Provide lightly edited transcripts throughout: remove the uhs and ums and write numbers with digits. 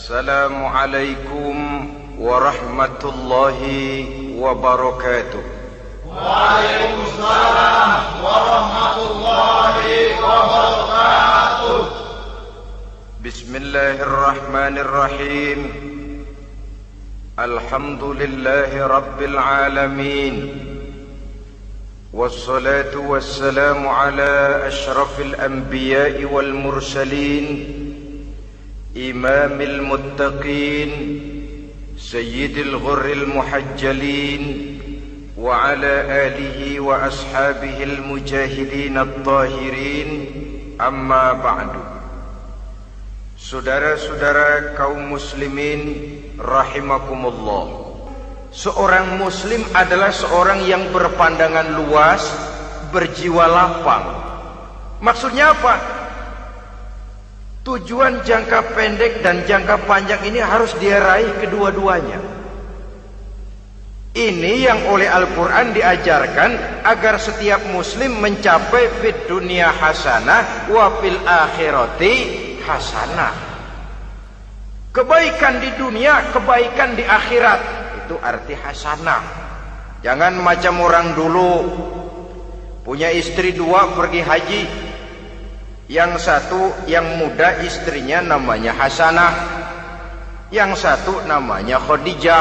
Assalamualaikum warahmatullahi wabarakatuh. Waalaikumsalam warahmatullahi wabarakatuh. Bismillahirrahmanirrahim. Alhamdulillahi rabbil alamin. Wassalatu wassalamu ala ashrafil anbiya'i wal mursalin, imamil muttaqin, sayyidil ghurril muhajjalin, wa ala alihi wa ashabihil mujahidin at-tahirin, amma ba'du. Saudara-saudara kaum muslimin rahimakumullah. Seorang muslim adalah seorang yang berpandangan luas, berjiwa lapang. Maksudnya apa? Tujuan jangka pendek dan jangka panjang ini harus dia raih kedua-duanya. Ini yang oleh Al-Quran diajarkan agar setiap muslim mencapai fid dunya hasanah wa fil akhirati hasanah. Kebaikan di dunia, kebaikan di akhirat. Itu arti hasanah. Jangan macam orang dulu, punya istri dua pergi haji. Yang satu yang muda istrinya namanya Hasanah, yang satu namanya Khadijah.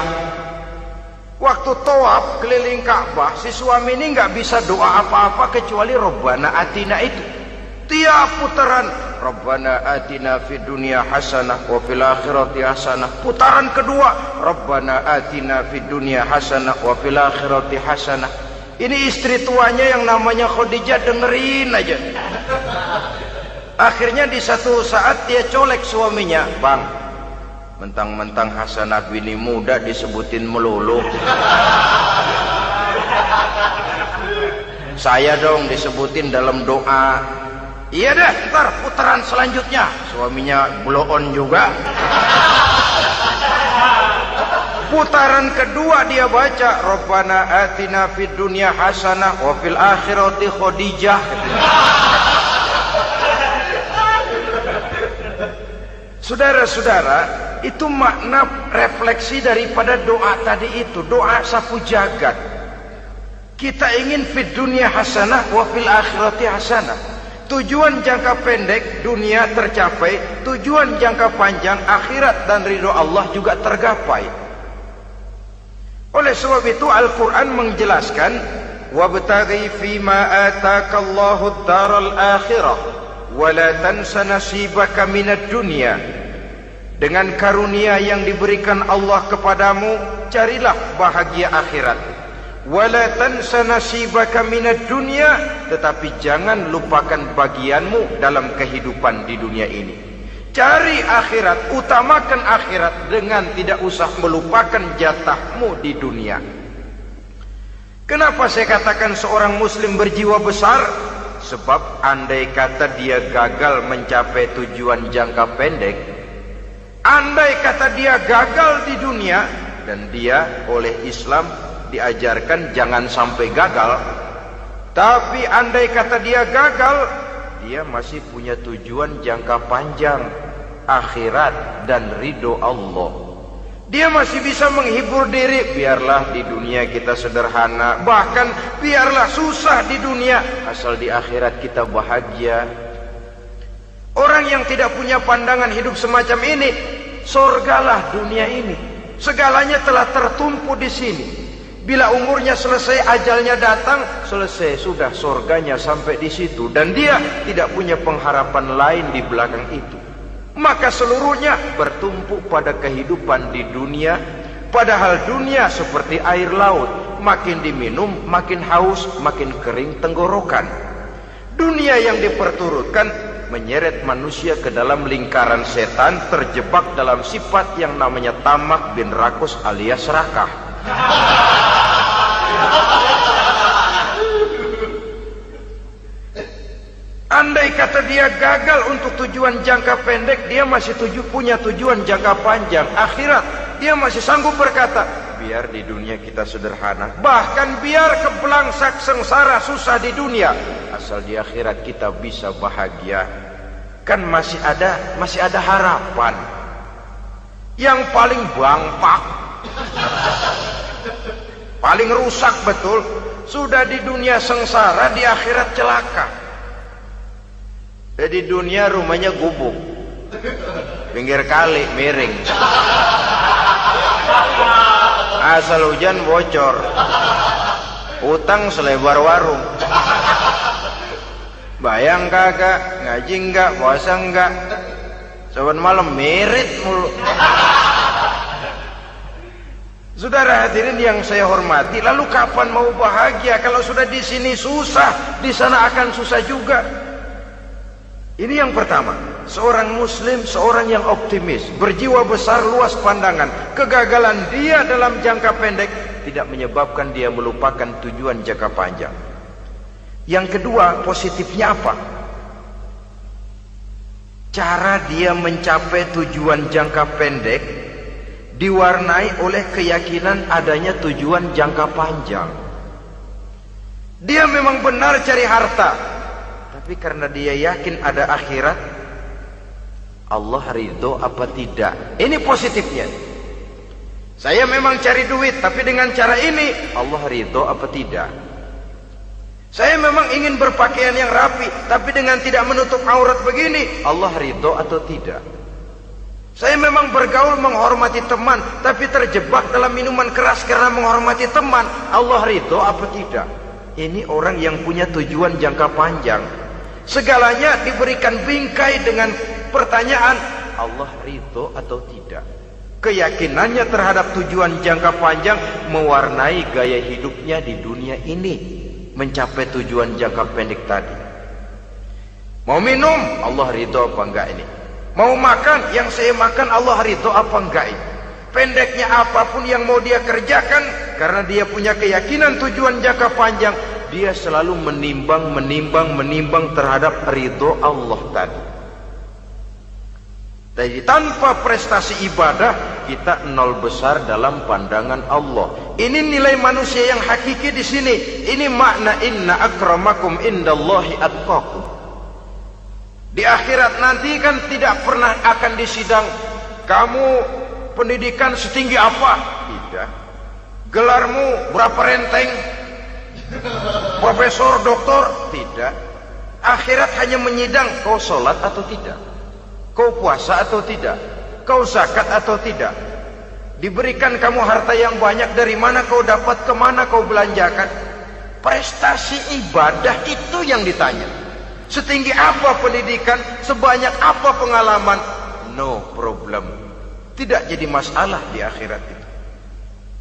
Waktu tawaf keliling Ka'bah, si suami ini nggak bisa doa apa-apa kecuali Rabbana Atina itu. Tiap putaran Rabbana Atina fid dunya hasanah wa fil akhirati hasanah. Putaran kedua Rabbana Atina fid dunya hasanah wa fil akhirati hasanah. Ini istri tuanya yang namanya Khadijah dengerin aja. Akhirnya di satu saat dia colek suaminya, "Bang, mentang-mentang Hasanah bini muda disebutin melulu. Saya dong disebutin dalam doa." "Iya deh, ntar putaran selanjutnya." Suaminya blow on juga. Putaran kedua dia baca Rabbana Atina fid dunya hasanah wa fil akhirati Khadijah. Saudara-saudara, itu makna refleksi daripada doa tadi itu, doa sapu jagat. Kita ingin fid dunya hasanah wa fil akhirati hasanah. Tujuan jangka pendek dunia tercapai, tujuan jangka panjang akhirat dan ridho Allah juga tergapai. Oleh sebab itu Al-Quran menjelaskan, wabtaghi fima atakallahu ad-daral akhirah wa la tansa nasibaka minad dunya. Dengan karunia yang diberikan Allah kepadamu, carilah bahagia akhirat. Wala tansa nasibaka minad dunya, tetapi jangan lupakan bagianmu dalam kehidupan di dunia ini. Cari akhirat, utamakan akhirat dengan tidak usah melupakan jatahmu di dunia. Kenapa saya katakan seorang muslim berjiwa besar? Sebab andai kata dia gagal mencapai tujuan jangka pendek, andai kata dia gagal di dunia, dan dia oleh Islam diajarkan jangan sampai gagal, tapi andai kata dia gagal, dia masih punya tujuan jangka panjang, akhirat dan ridho Allah. Dia masih bisa menghibur diri, biarlah di dunia kita sederhana, bahkan biarlah susah di dunia, asal di akhirat kita bahagia. Orang yang tidak punya pandangan hidup semacam ini, surgalah dunia ini, segalanya telah tertumpu di sini. Bila umurnya selesai, ajalnya datang, selesai sudah surganya sampai di situ, dan dia tidak punya pengharapan lain di belakang itu. Maka seluruhnya bertumpu pada kehidupan di dunia, padahal dunia seperti air laut, makin diminum makin haus, makin kering tenggorokan. Dunia yang diperturutkan menyeret manusia ke dalam lingkaran setan, terjebak dalam sifat yang namanya tamak bin rakus alias serakah. Andai kata dia gagal untuk tujuan jangka pendek, dia masih punya tujuan jangka panjang, akhirat. Dia masih sanggup berkata, biar di dunia kita sederhana, bahkan biar kebelangsak sengsara susah di dunia, asal di akhirat kita bisa bahagia. Kan masih ada harapan. yang paling bangpak, paling rusak betul. Sudah di dunia sengsara, di akhirat celaka. Di dunia rumahnya gubuk, pinggir kali miring, asal hujan bocor, utang selebar warung. Bayang kagak, ngaji enggak, puasa enggak, saban malam merit mulu. Saudara hadirin yang saya hormati, lalu kapan mau bahagia kalau sudah di sini susah, di sana akan susah juga. Ini yang pertama, seorang muslim, seorang yang optimis, berjiwa besar, luas pandangan. Kegagalan dia dalam jangka pendek tidak menyebabkan dia melupakan tujuan jangka panjang. Yang kedua, positifnya apa? Cara dia mencapai tujuan jangka pendek diwarnai oleh keyakinan adanya tujuan jangka panjang. Dia memang benar cari harta, tapi karena dia yakin ada akhirat, Allah ridho apa tidak? Ini positifnya. Saya memang cari duit, tapi dengan cara ini Allah ridho apa tidak? Saya memang ingin berpakaian yang rapi, tapi dengan tidak menutup aurat begini, Allah ridho atau tidak? Saya memang bergaul menghormati teman, tapi terjebak dalam minuman keras karena menghormati teman, Allah ridho apa tidak? Ini orang yang punya tujuan jangka panjang. Segalanya diberikan bingkai dengan pertanyaan, Allah ridho atau tidak? Keyakinannya terhadap tujuan jangka panjang mewarnai gaya hidupnya di dunia ini, mencapai tujuan jangka pendek tadi. Mau minum, Allah ridho apa enggak ini? Mau makan, yang saya makan Allah ridho apa enggak ini? Pendeknya apapun yang mau dia kerjakan, karena dia punya keyakinan tujuan jangka panjang, dia selalu menimbang terhadap ridho Allah tadi. Jadi tanpa prestasi ibadah, kita nol besar dalam pandangan Allah. Ini nilai manusia yang hakiki di sini. Ini makna inna akramakum indallahi atqakum. Di akhirat nanti kan tidak pernah akan disidang, kamu pendidikan setinggi apa? Tidak. Gelarmu berapa renteng? Profesor, doktor? Tidak. Akhirat hanya menyidang, kau sholat atau tidak? Kau puasa atau tidak? Kau zakat atau tidak? Diberikan kamu harta yang banyak, dari mana kau dapat, kemana kau belanjakan? Prestasi ibadah itu yang ditanya. Setinggi apa pendidikan, sebanyak apa pengalaman, no problem. Tidak jadi masalah di akhirat itu.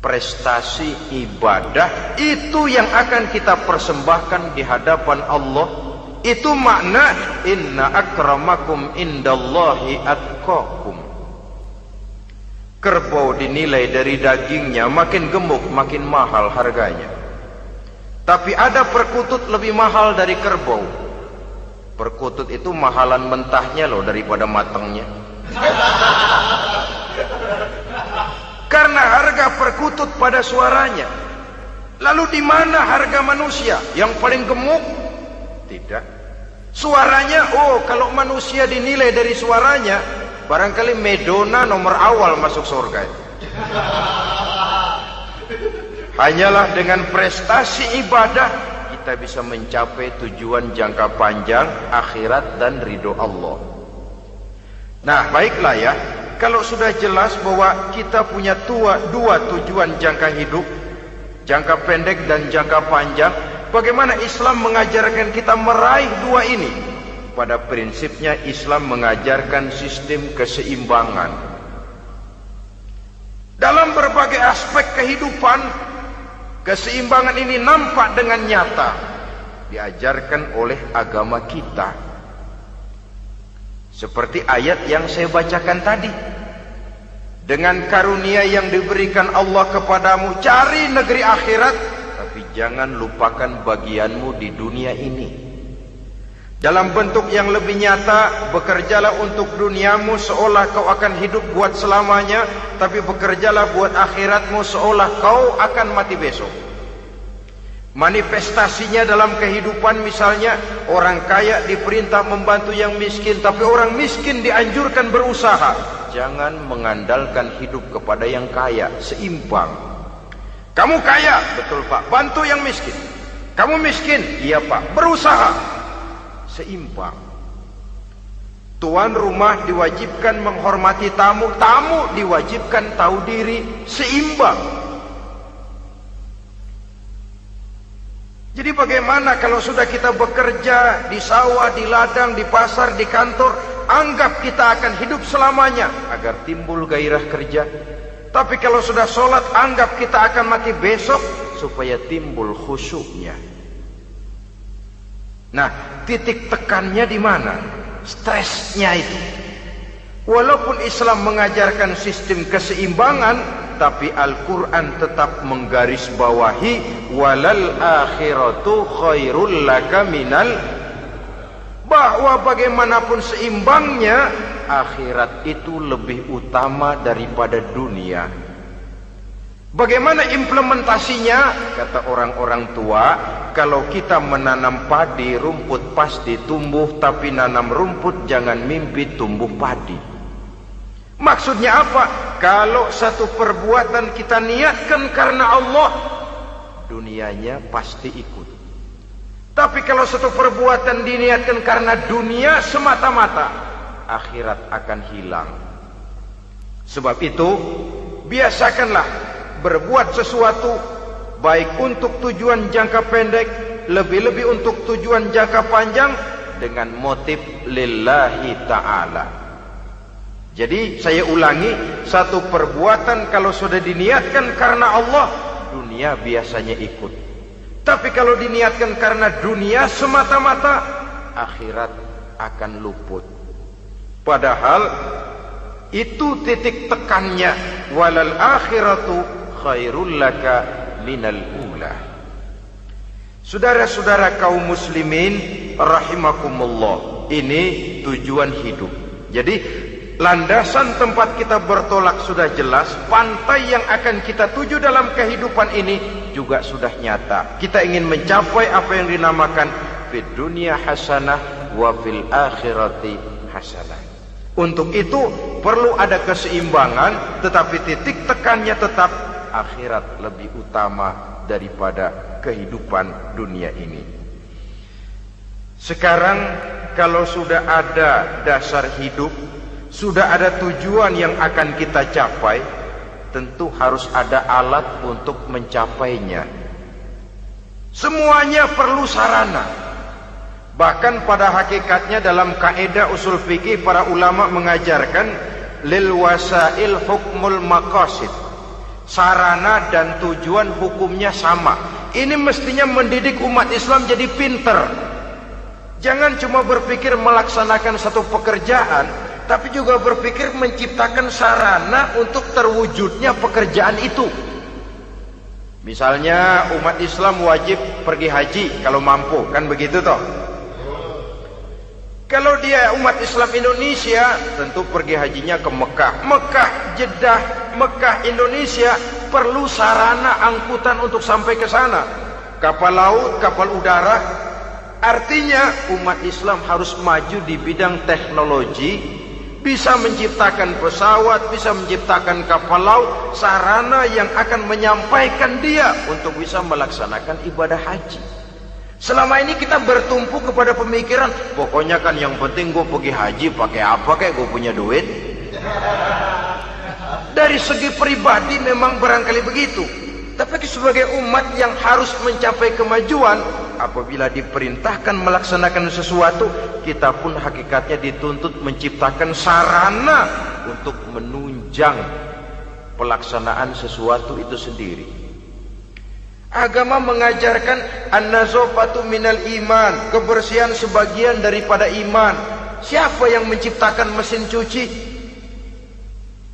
Prestasi ibadah itu yang akan kita persembahkan di hadapan Allah. Itu makna inna akramakum indallahi atqakum. Kerbau dinilai dari dagingnya, makin gemuk makin mahal harganya. Tapi ada perkutut lebih mahal dari kerbau. Perkutut itu mahalan mentahnya loh daripada matangnya. Karena harga perkutut pada suaranya. Lalu di mana harga manusia yang paling gemuk? Tidak. Suaranya, oh kalau manusia dinilai dari suaranya, barangkali Madonna nomor awal masuk surga. Hanyalah dengan prestasi ibadah kita bisa mencapai tujuan jangka panjang akhirat dan ridho Allah. Nah, baiklah ya, kalau sudah jelas bahwa kita punya dua tujuan jangka hidup, jangka pendek dan jangka panjang, bagaimana Islam mengajarkan kita meraih dua ini? Pada prinsipnya Islam mengajarkan sistem keseimbangan. Dalam berbagai aspek kehidupan, keseimbangan ini nampak dengan nyata diajarkan oleh agama kita. Seperti ayat yang saya bacakan tadi. Dengan karunia yang diberikan Allah kepadamu, cari negeri akhirat, tapi jangan lupakan bagianmu di dunia ini. Dalam bentuk yang lebih nyata, bekerjalah untuk duniamu seolah kau akan hidup buat selamanya, tapi bekerjalah buat akhiratmu seolah kau akan mati besok. Manifestasinya dalam kehidupan misalnya orang kaya diperintah membantu yang miskin, tapi orang miskin dianjurkan berusaha. Jangan mengandalkan hidup kepada yang kaya, seimbang. Kamu kaya, betul Pak, bantu yang miskin. Kamu miskin, iya Pak, berusaha. Seimbang. Tuan rumah diwajibkan menghormati tamu, tamu diwajibkan tahu diri, seimbang. Jadi bagaimana kalau sudah kita bekerja di sawah, di ladang, di pasar, di kantor, anggap kita akan hidup selamanya agar timbul gairah kerja. Tapi kalau sudah sholat, anggap kita akan mati besok supaya timbul khusyuknya. Nah, titik tekannya di mana? Stresnya itu. Walaupun Islam mengajarkan sistem keseimbangan, tapi Al-Quran tetap menggarisbawahi walal akhiratu khairul laka minal, bahwa bagaimanapun seimbangnya, akhirat itu lebih utama daripada dunia. Bagaimana implementasinya? Kata orang-orang tua, kalau kita menanam padi, rumput pasti tumbuh, tapi nanam rumput jangan mimpi tumbuh padi. Maksudnya apa? Kalau satu perbuatan kita niatkan karena Allah, dunianya pasti ikut. Tapi kalau satu perbuatan diniatkan karena dunia semata-mata, akhirat akan hilang. Sebab itu, biasakanlah berbuat sesuatu baik untuk tujuan jangka pendek, lebih-lebih untuk tujuan jangka panjang, dengan motif lillahi ta'ala. Jadi saya ulangi, satu perbuatan kalau sudah diniatkan karena Allah, dunia biasanya ikut. Tapi kalau diniatkan karena dunia semata-mata, akhirat akan luput. Padahal itu titik tekannya, walal akhiratu khairul laka minal ula. Saudara-saudara kaum muslimin rahimakumullah, ini tujuan hidup. Jadi landasan tempat kita bertolak sudah jelas, pantai yang akan kita tuju dalam kehidupan ini juga sudah nyata. Kita ingin mencapai apa yang dinamakan fid dunya hasanah wa fil akhirati hasanah. Untuk itu perlu ada keseimbangan, tetapi titik tekannya tetap akhirat lebih utama daripada kehidupan dunia ini. Sekarang kalau sudah ada dasar hidup, sudah ada tujuan yang akan kita capai, tentu harus ada alat untuk mencapainya. Semuanya perlu sarana. Bahkan pada hakikatnya dalam kaidah usul fikih para ulama mengajarkan lil wasail hukmul maqasid. Sarana dan tujuan hukumnya sama. Ini mestinya mendidik umat Islam jadi pinter. Jangan cuma berpikir melaksanakan satu pekerjaan, tapi juga berpikir menciptakan sarana untuk terwujudnya pekerjaan itu. Misalnya umat Islam wajib pergi haji kalau mampu, kan begitu toh? Kalau dia umat Islam Indonesia, tentu pergi hajinya ke Mekah. Mekah, Jeddah, Mekah, Indonesia, perlu sarana angkutan untuk sampai ke sana. Kapal laut, kapal udara. Artinya umat Islam harus maju di bidang teknologi, bisa menciptakan pesawat, bisa menciptakan kapal laut, sarana yang akan menyampaikan dia untuk bisa melaksanakan ibadah haji. Selama ini kita bertumpu kepada pemikiran, pokoknya kan yang penting gue pergi haji pakai apa, kayak gue punya duit. Dari segi pribadi memang barangkali begitu. Tapi sebagai umat yang harus mencapai kemajuan, apabila diperintahkan melaksanakan sesuatu, kita pun hakikatnya dituntut menciptakan sarana untuk menunjang pelaksanaan sesuatu itu sendiri. Agama mengajarkan an-nazafatu minal iman, kebersihan sebagian daripada iman. Siapa yang menciptakan mesin cuci,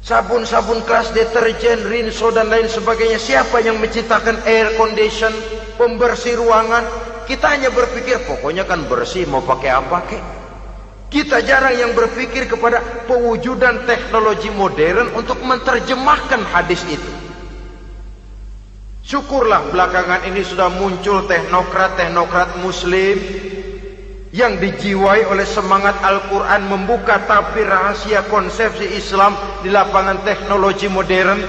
sabun-sabun keras, deterjen, rinso dan lain sebagainya? Siapa yang menciptakan air condition, pembersih ruangan? Kita hanya berpikir pokoknya kan bersih, mau pakai apa kek. Kita jarang yang berpikir kepada pewujudan teknologi modern untuk menerjemahkan hadis itu. Syukurlah belakangan ini sudah muncul teknokrat-teknokrat muslim yang dijiwai oleh semangat Al-Quran membuka tabir rahasia konsepsi Islam di lapangan teknologi modern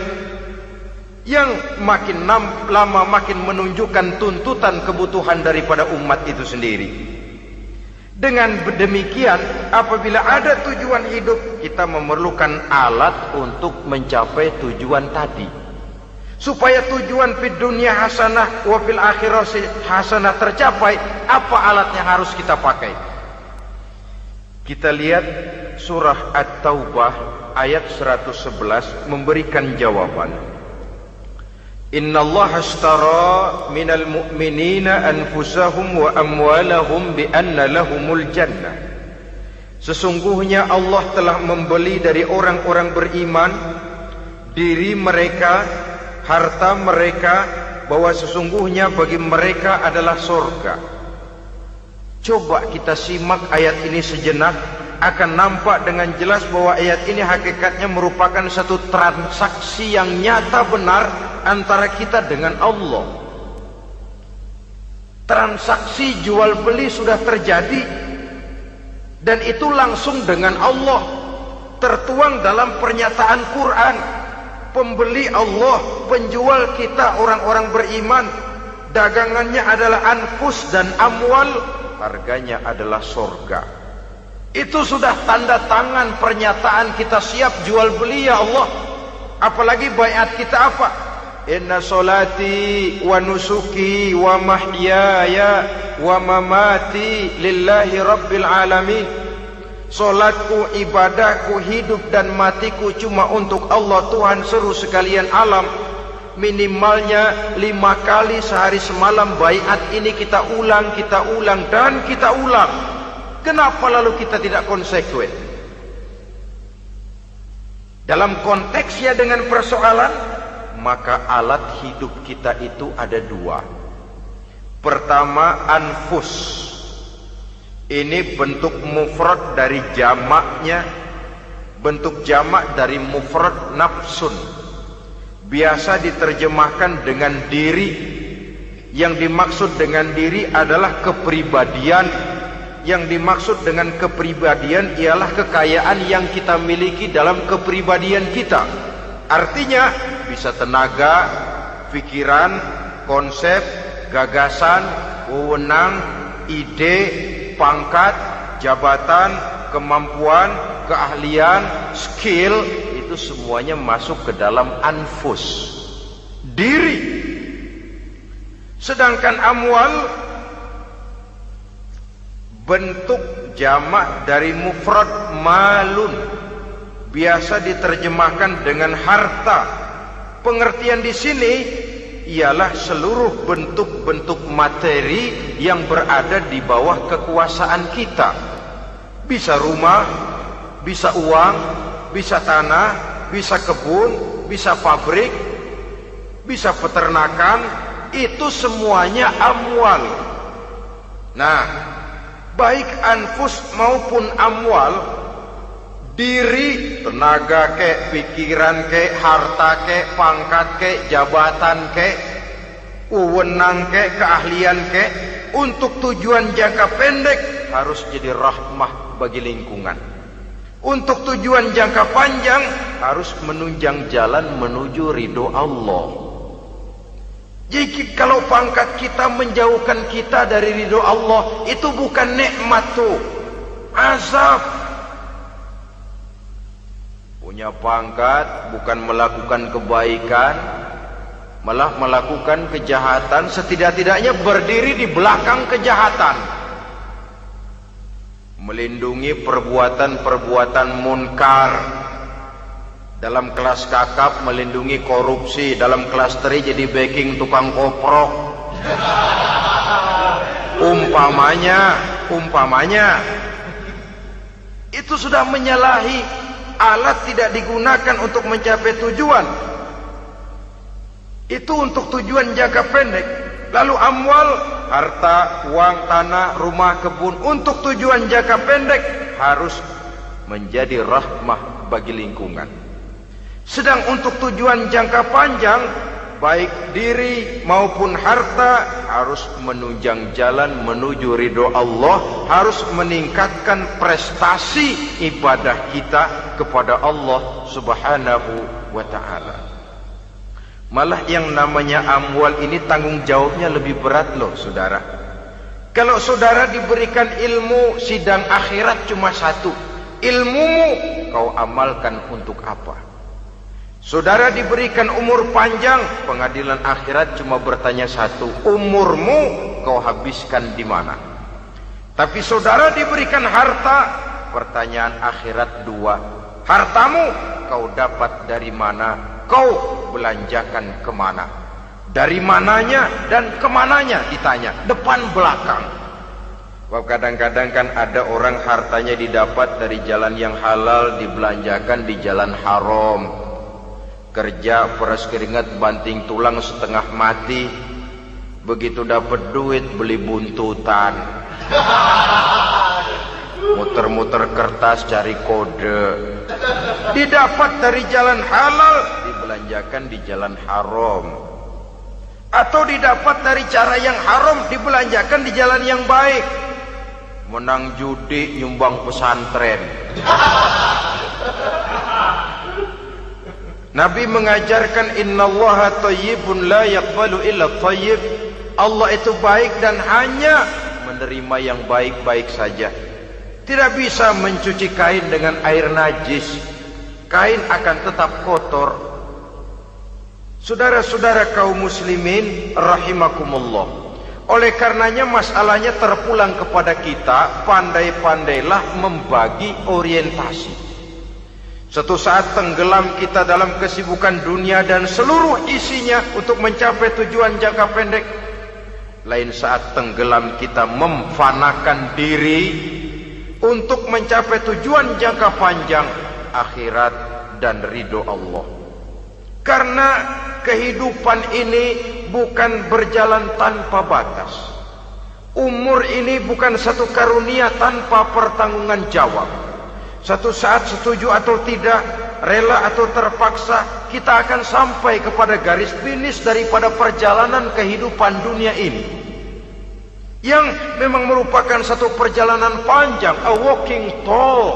yang makin lama makin menunjukkan tuntutan kebutuhan daripada umat itu sendiri. Dengan demikian, apabila ada tujuan hidup, kita memerlukan alat untuk mencapai tujuan tadi. Supaya tujuan fid dunya hasanah wa fil akhirati hasanah tercapai, apa alat yang harus kita pakai? Kita lihat surah At-Taubah ayat 111 memberikan jawaban. Innallaha ashtara minal mu'minina anfusahum wa amwalahum bi anna lahumul jannah. Sesungguhnya Allah telah membeli dari orang-orang beriman diri mereka, harta mereka, bahwa sesungguhnya bagi mereka adalah surga. Coba kita simak ayat ini sejenak, akan nampak dengan jelas bahwa ayat ini hakikatnya merupakan satu transaksi yang nyata benar antara kita dengan Allah. Transaksi jual beli sudah terjadi, dan itu langsung dengan Allah, tertuang dalam pernyataan Quran. Pembeli Allah, penjual kita orang-orang beriman, dagangannya adalah anfus dan amwal, harganya adalah surga. Itu sudah tanda tangan pernyataan kita siap jual beli ya Allah. Apalagi baiat kita apa? Inna solati wa nusuki wa mahyaya wa mamati lillahi rabbil alamin. Solatku, ibadahku, hidup dan matiku cuma untuk Allah Tuhan seluruh sekalian alam. Minimalnya 5 kali sehari semalam baiat ini kita ulang dan kita ulang. Kenapa lalu kita tidak konsekuen? Dalam konteksnya dengan persoalan, maka alat hidup kita itu ada 2. Pertama, anfus. Ini bentuk mufrad dari jamaknya, bentuk jamak dari mufrad nafsun. Biasa diterjemahkan dengan diri. Yang dimaksud dengan diri adalah kepribadian. Yang dimaksud dengan kepribadian ialah kekayaan yang kita miliki dalam kepribadian kita. Artinya bisa tenaga, pikiran, konsep, gagasan, wewenang, ide, pangkat, jabatan, kemampuan, keahlian, skill, itu semuanya masuk ke dalam anfus, diri. Sedangkan amwal bentuk jamak dari mufrad malun, biasa diterjemahkan dengan harta. Pengertian di sini ialah seluruh bentuk-bentuk materi yang berada di bawah kekuasaan kita. Bisa rumah, bisa uang, bisa tanah, bisa kebun, bisa pabrik, bisa peternakan, itu semuanya amwal. Nah, baik anfus maupun amwal, diri, tenaga kek, pikiran kek, harta kek, pangkat kek, jabatan kek, wewenang kek, keahlian kek, untuk tujuan jangka pendek harus jadi rahmah bagi lingkungan. Untuk tujuan jangka panjang harus menunjang jalan menuju ridho Allah. Jadi kalau pangkat kita menjauhkan kita dari ridho Allah, itu bukan nikmat tuh, azab. Punya pangkat bukan melakukan kebaikan, malah melakukan kejahatan, setidak-tidaknya berdiri di belakang kejahatan, melindungi perbuatan-perbuatan munkar. Dalam kelas kakap melindungi korupsi, dalam kelas teri jadi backing tukang koprok. Umpamanya itu sudah menyalahi. Alat tidak digunakan untuk mencapai tujuan, itu untuk tujuan jangka pendek. Lalu amwal, harta, uang, tanah, rumah, kebun, untuk tujuan jangka pendek harus menjadi rahmah bagi lingkungan. Sedang untuk tujuan jangka panjang baik diri maupun harta, harus menunjang jalan menuju ridho Allah, harus meningkatkan prestasi ibadah kita kepada Allah Subhanahu wa ta'ala. Malah yang namanya amwal ini tanggung jawabnya lebih berat loh saudara. Kalau saudara diberikan ilmu, sidang akhirat cuma satu, ilmumu kau amalkan untuk apa? Saudara diberikan umur panjang, pengadilan akhirat cuma bertanya satu, umurmu kau habiskan di mana? Tapi saudara diberikan harta, pertanyaan akhirat dua, hartamu kau dapat dari mana? Kau belanjakan kemana? Dari mananya dan kemananya ditanya, depan belakang. Kadang-kadang kan ada orang hartanya didapat dari jalan yang halal, dibelanjakan di jalan haram. Kerja peras keringat banting tulang setengah mati, begitu dapat duit beli buntutan, muter-muter kertas cari kode. Didapat dari jalan halal, dibelanjakan di jalan haram. Atau didapat dari cara yang haram, dibelanjakan di jalan yang baik. Menang judi, nyumbang pesantren. Nabi mengajarkan innallaha thayyibun la yaqbalu illa thayyib. Allah itu baik dan hanya menerima yang baik-baik saja. Tidak bisa mencuci kain dengan air najis. Kain akan tetap kotor. Saudara-saudara kaum muslimin rahimakumullah. Oleh karenanya masalahnya terpulang kepada kita, pandai-pandailah membagi orientasi. Suatu saat tenggelam kita dalam kesibukan dunia dan seluruh isinya untuk mencapai tujuan jangka pendek. Lain saat tenggelam kita memfanakan diri untuk mencapai tujuan jangka panjang, akhirat dan ridho Allah. Karena kehidupan ini bukan berjalan tanpa batas. Umur ini bukan satu karunia tanpa pertanggungan jawab. Satu saat setuju atau tidak, rela atau terpaksa, kita akan sampai kepada garis finish daripada perjalanan kehidupan dunia ini, yang memang merupakan satu perjalanan panjang, a walking tall.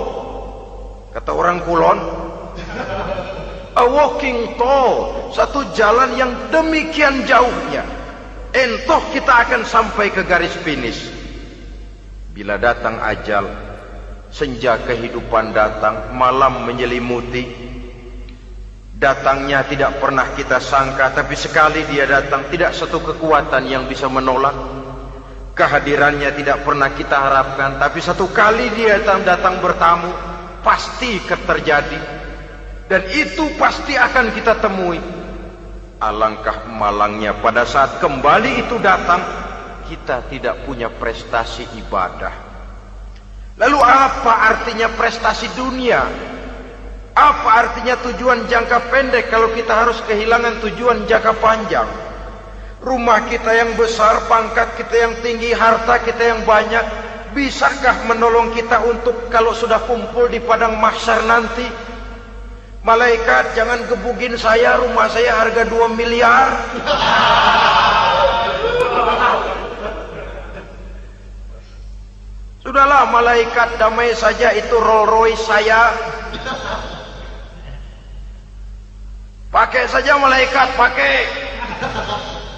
Kata orang Kulon, a walking tall, satu jalan yang demikian jauhnya. Entoh kita akan sampai ke garis finish. Bila datang ajal, senja kehidupan datang, malam menyelimuti. Datangnya tidak pernah kita sangka, tapi sekali dia datang, tidak satu kekuatan yang bisa menolak. Kehadirannya tidak pernah kita harapkan, tapi satu kali dia datang bertamu, pasti terjadi. Dan itu pasti akan kita temui. Alangkah malangnya pada saat kembali itu datang, kita tidak punya prestasi ibadah. Lalu apa artinya prestasi dunia? Apa artinya tujuan jangka pendek kalau kita harus kehilangan tujuan jangka panjang? Rumah kita yang besar, pangkat kita yang tinggi, harta kita yang banyak, bisakah menolong kita untuk kalau sudah kumpul di padang mahsyar nanti? Malaikat, jangan gebugin saya, rumah saya harga 2 miliar. Sudahlah malaikat, damai saja, itu Rolls Royce saya. Pakai saja malaikat, pakai.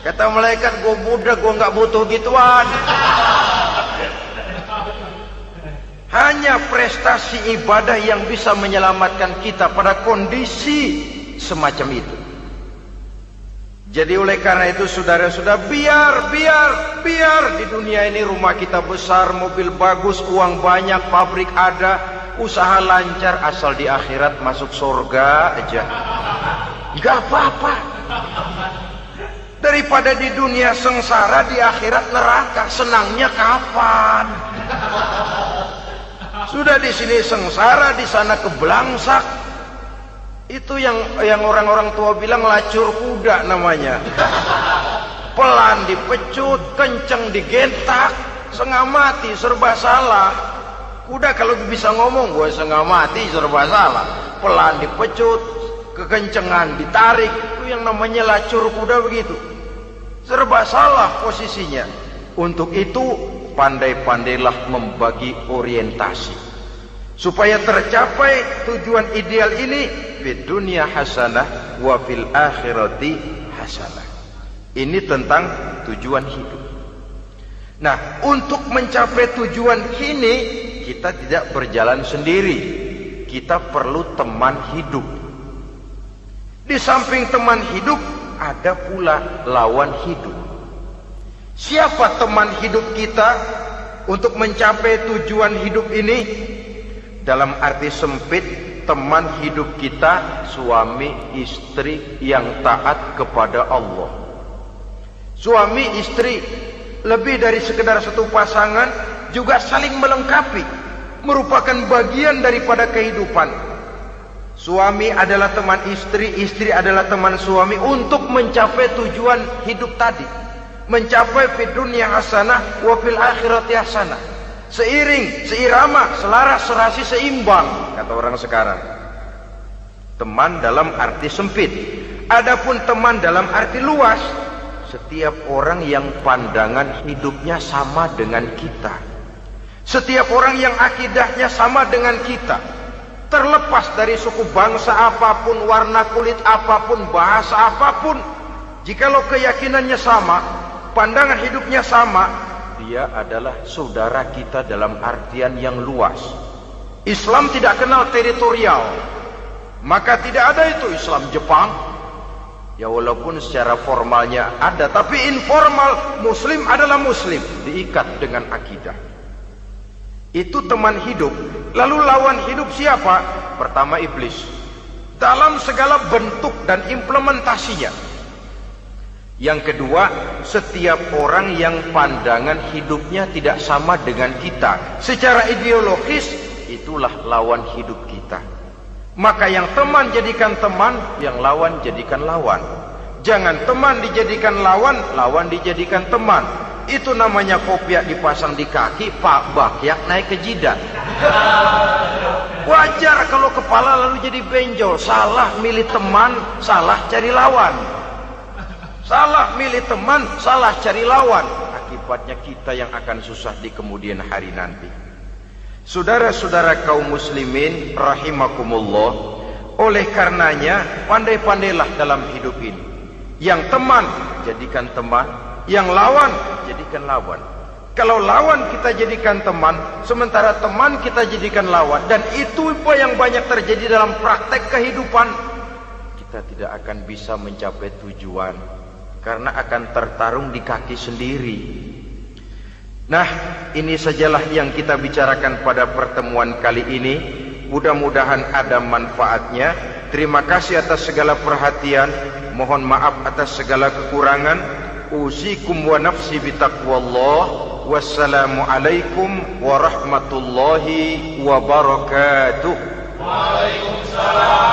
Kata malaikat, gue budak, gue gak butuh gituan. Hanya prestasi ibadah yang bisa menyelamatkan kita pada kondisi semacam itu. Jadi oleh karena itu saudara-saudara, biar di dunia ini rumah kita besar, mobil bagus, uang banyak, pabrik ada, usaha lancar, asal di akhirat masuk surga aja. Gak apa-apa. Daripada di dunia sengsara, di akhirat neraka, senangnya kapan? Sudah di sini sengsara, di sana kebelangsak. Itu yang orang-orang tua bilang lacur kuda namanya. Pelan dipecut, kenceng digentak, setengah mati, serba salah. Kuda kalau bisa ngomong, gue setengah mati, serba salah. Pelan dipecut, kekencengan ditarik, itu yang namanya lacur kuda begitu. Serba salah posisinya. Untuk itu pandai-pandailah membagi orientasi supaya tercapai tujuan ideal ini, fid dunya hasanah wa fil akhirati hasanah. Ini tentang tujuan hidup. Nah, untuk mencapai tujuan ini kita tidak berjalan sendiri. Kita perlu teman hidup. Di samping teman hidup ada pula lawan hidup. Siapa teman hidup kita untuk mencapai tujuan hidup ini? Dalam arti sempit, teman hidup kita suami istri yang taat kepada Allah. Suami istri lebih dari sekedar satu pasangan, juga saling melengkapi, merupakan bagian daripada kehidupan. Suami adalah teman istri, istri adalah teman suami untuk mencapai tujuan hidup tadi, mencapai fid dunya hasanah wa fil akhirati hasanah. Seiring, seirama, selaras, serasi, seimbang, kata orang sekarang. Teman dalam arti sempit. Adapun teman dalam arti luas, setiap orang yang pandangan hidupnya sama dengan kita, setiap orang yang akidahnya sama dengan kita, terlepas dari suku bangsa apapun, warna kulit apapun, bahasa apapun, jikalau keyakinannya sama, pandangan hidupnya sama, dia adalah saudara kita dalam artian yang luas. Islam tidak kenal teritorial, maka tidak ada itu Islam Jepang. Ya walaupun secara formalnya ada, tapi informal Muslim adalah Muslim, diikat dengan akidah. Itu teman hidup. Lalu lawan hidup siapa? Pertama iblis, dalam segala bentuk dan implementasinya. Yang kedua, setiap orang yang pandangan hidupnya tidak sama dengan kita secara ideologis, itulah lawan hidup kita. Maka yang teman jadikan teman, yang lawan jadikan lawan. Jangan teman dijadikan lawan, lawan dijadikan teman. Itu namanya kopiah dipasang di kaki, pak bakyak naik ke jidat. Wajar kalau kepala lalu jadi benjol. Salah milih teman, salah cari lawan. Salah milih teman, salah cari lawan. Akibatnya kita yang akan susah di kemudian hari nanti. Saudara-saudara kaum muslimin rahimakumullah, oleh karenanya pandai-pandailah dalam hidup ini. Yang teman jadikan teman, yang lawan jadikan lawan. Kalau lawan kita jadikan teman, sementara teman kita jadikan lawan, dan itu yang banyak terjadi dalam praktek kehidupan, kita tidak akan bisa mencapai tujuan karena akan tertarung di kaki sendiri. Nah, ini sajalah yang kita bicarakan pada pertemuan kali ini. Mudah-mudahan ada manfaatnya. Terima kasih atas segala perhatian. Mohon maaf atas segala kekurangan. Usikum wa nafsi bitaqwallah. Wassalamualaikum warahmatullahi wabarakatuh. Waalaikumsalam.